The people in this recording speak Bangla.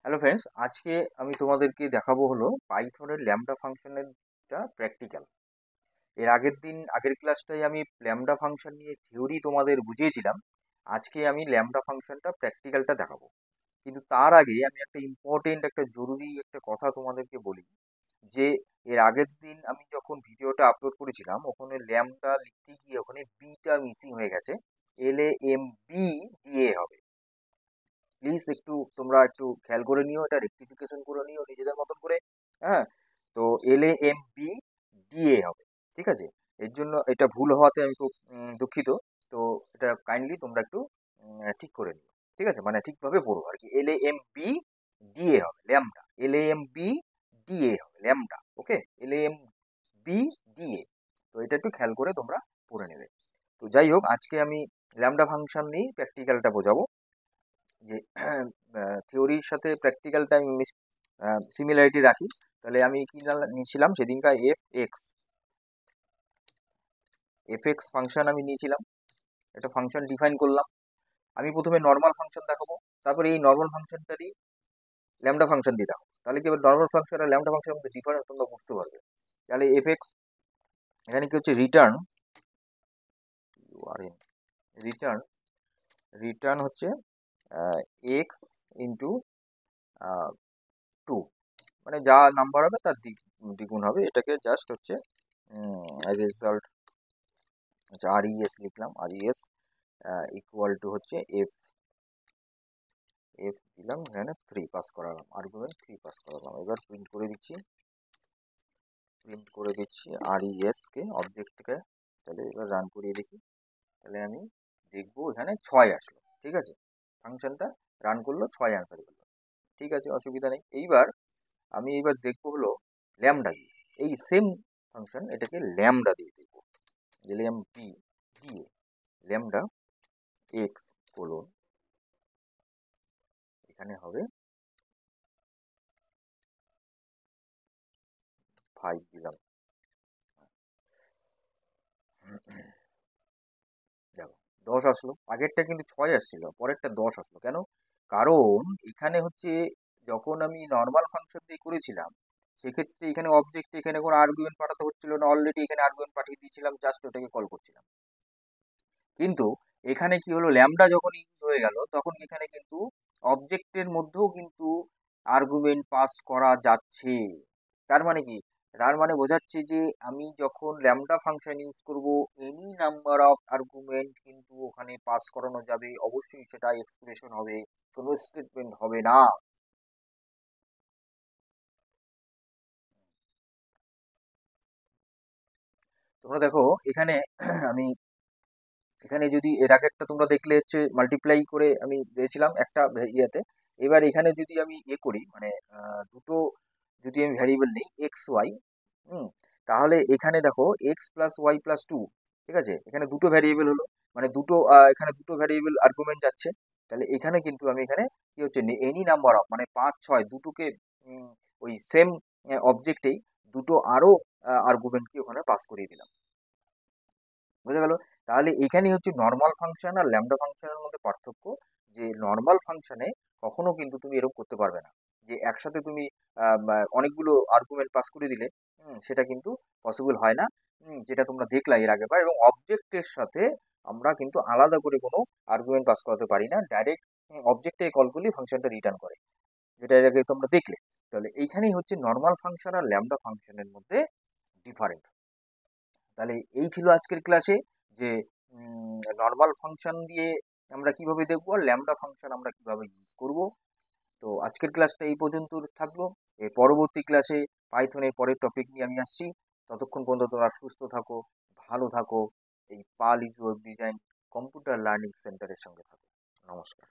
হ্যালো ফ্রেন্ডস, আজকে আমি তোমাদেরকে দেখাবো হলো পাইথনের ল্যামডা ফাংশনের প্র্যাকটিক্যাল। এর আগের ক্লাসটায় আমি ল্যামডা ফাংশন নিয়ে থিওরি তোমাদের বুঝিয়েছিলাম। আজকে আমি ল্যামডা ফাংশনটা প্র্যাকটিক্যালটা দেখাবো। কিন্তু তার আগে আমি একটা জরুরি একটা কথা তোমাদেরকে বলি যে এর আগের দিন আমি যখন ভিডিওটা আপলোড করেছিলাম ওখানে ল্যামডা লিখতে গিয়ে ওখানে বিটা মিসিং হয়ে গেছে। LAMB দিয়ে হবে। প্লিজ তোমরা একটু খেয়াল করে নিও, এটা রেক্টিফিকেশন করে নিও নিজেদের মতন করে। হ্যাঁ, তো LAMB DA হবে। ঠিক আছে, এর জন্য এটা ভুল হওয়াতে আমি খুব দুঃখিত। তো এটা কাইন্ডলি তোমরা একটু ঠিক করে নিও। ঠিক আছে, মানে ঠিকভাবে পড়ো আর কি। LAMB DA হবে ল্যামডা, LAMB DA হবে ল্যামডা। ওকে, LAMB DA। তো এটা একটু খেয়াল করে তোমরা পড়ে নেবে। তো যাই হোক, আজকে আমি ল্যামডা ফাংশন নিয়েই প্র্যাকটিক্যালটা বোঝাবো। যে থিওরির সাথে প্র্যাকটিক্যালটা আমি সিমিলারিটি রাখি। তাহলে আমি কি নিয়েছিলাম সেদিনকার এফ এক্স ফাংশন আমি নিয়েছিলাম। একটা ফাংশন ডিফাইন করলাম। আমি প্রথমে নর্মাল ফাংশন দেখাবো, তারপরে এই নর্মাল ফাংশনটারই ল্যামডা ফাংশন দিয়ে দেখাবো। তাহলে কি এবার নর্মাল ফাংশন আর ল্যামডা ফাংশনের মধ্যে ডিফারেন্স তোমরা বুঝতে পারবে। তাহলে এফ এক্স এখানে কি হচ্ছে, রিটার্ন রিটার্ন রিটার্ন হচ্ছে এক্স ইন্টু 2, মানে যা নাম্বার হবে তার দ্বিগুণ হবে। এটাকে জাস্ট হচ্ছে রেজাল্ট, আচ্ছা RES লিখলাম। RES ইকুয়াল টু হচ্ছে এফ এফ দিলাম, এখানে 3 পাস করালাম, আর্গুমেন্ট 3 পাস করালাম। এবার প্রিন্ট করে দিচ্ছি RES কে, অবজেক্টকে। তাহলে এবার রান করিয়ে দেখি। তাহলে আমি দেখবো এখানে 6 আসলো। ঠিক আছে, ফাংশনটা রান করলো, 6 অ্যান্সার করলো। ঠিক আছে, অসুবিধা নেই। এইবার দেখবো হলো ল্যামডা দিয়ে। এই সেম ফাংশন, এটাকে ল্যামডা দিয়ে দেখবো। LAMB দিয়ে ল্যামডা এক্স কোলন, এখানে হবে 5 দিলাম। দেখো 10 আসলো। আগেরটা কিন্তু 6 আসছিল, পরেরটা 10 আসলো কেন? কারণ এখানে হচ্ছে যখন আমি নর্মাল ফাংশন দিয়ে করেছিলাম সেক্ষেত্রে এখানে অবজেক্টে এখানে কোনো আর্গুমেন্ট পাঠাতে হচ্ছিল না, অলরেডি এখানে আর্গুমেন্ট পাঠিয়ে দিয়েছিলাম, জাস্ট ওটাকে কল করছিলাম। কিন্তু এখানে কি হলো, ল্যামডা যখন ইউজ হয়ে গেল তখন এখানে কিন্তু অবজেক্টের মধ্যেও কিন্তু আর্গুমেন্ট পাস করা যাচ্ছে। তার মানে কি? তার মানে বোঝাচ্ছে যে আমি যখন ল্যামডা ফাংশন ইউজ করব, এনি নাম্বার অফ আর্গুমেন্ট কিন্তু ওখানে পাস করানো যাবে। অবশ্যই সেটা এক্সপ্রেশন হবে, কোনো স্টেটমেন্ট হবে না। তোমরা দেখো এখানে আমি এখানে যদি এর আগেরটা তোমরা দেখলে হচ্ছে মাল্টিপ্লাই করে আমি দিয়েছিলাম একটা ইয়েতে। এবার এখানে যদি আমি করি, মানে দুটো যদি আমি ভ্যারিয়েবল নিই XY, হুম, তাহলে এখানে দেখো x+y+2। ঠিক আছে, এখানে দুটো ভ্যারিয়েবল হলো, মানে এখানে দুটো ভ্যারিয়েবল আর্গুমেন্ট যাচ্ছে। তাহলে এখানে কিন্তু আমি এখানে কি হচ্ছে, এনি নাম্বার অফ, মানে 5 6 দুটোকে উম, ওই সেম অবজেক্টেই দুটো আরো আর্গুমেন্টকে ওখানে পাস করিয়ে দিলাম। বুঝা গেল? তাহলে এখানেই হচ্ছে নর্মাল ফাংশন আর ল্যামডা ফাংশনের মধ্যে পার্থক্য। যে নর্মাল ফাংশনে কখনো কিন্তু তুমি এরকম করতে পারবে না যে একসাথে তুমি অনেকগুলো আর্গুমেন্ট পাস করে দিলে। সেটা কিন্তু পসিবল হয় না। যেটা তোমরা দেখলা এর আগেবার। এবং অবজেক্টের সাথে আমরা কিন্তু আলাদা করে কোনো আর্গুমেন্ট পাস করাতে পারি না, ডাইরেক্ট অবজেক্টে কল করলেই ফাংশনটা রিটার্ন করে, যেটা এর আগে তোমরা দেখলে। তাহলে এইখানেই হচ্ছে নর্মাল ফাংশন আর ল্যামডা ফাংশনের মধ্যে ডিফারেন্ট। তাহলে এই ছিল আজকের ক্লাসে যে নর্মাল ফাংশন দিয়ে আমরা কিভাবে দেখবো আর ল্যামডা ফাংশন আমরা কিভাবে ইউজ করব। তো আজকের ক্লাসটা এই পর্যন্ত থাকলো। এর পরবর্তী ক্লাসে পাইথনের পরের টপিক নিয়ে আমি আসছি। ততক্ষণ পর্যন্ত তোমরা সুস্থ থাকো, ভালো থাকো। এই Pal is web design computer learning সেন্টারের সঙ্গে থাকো। নমস্কার।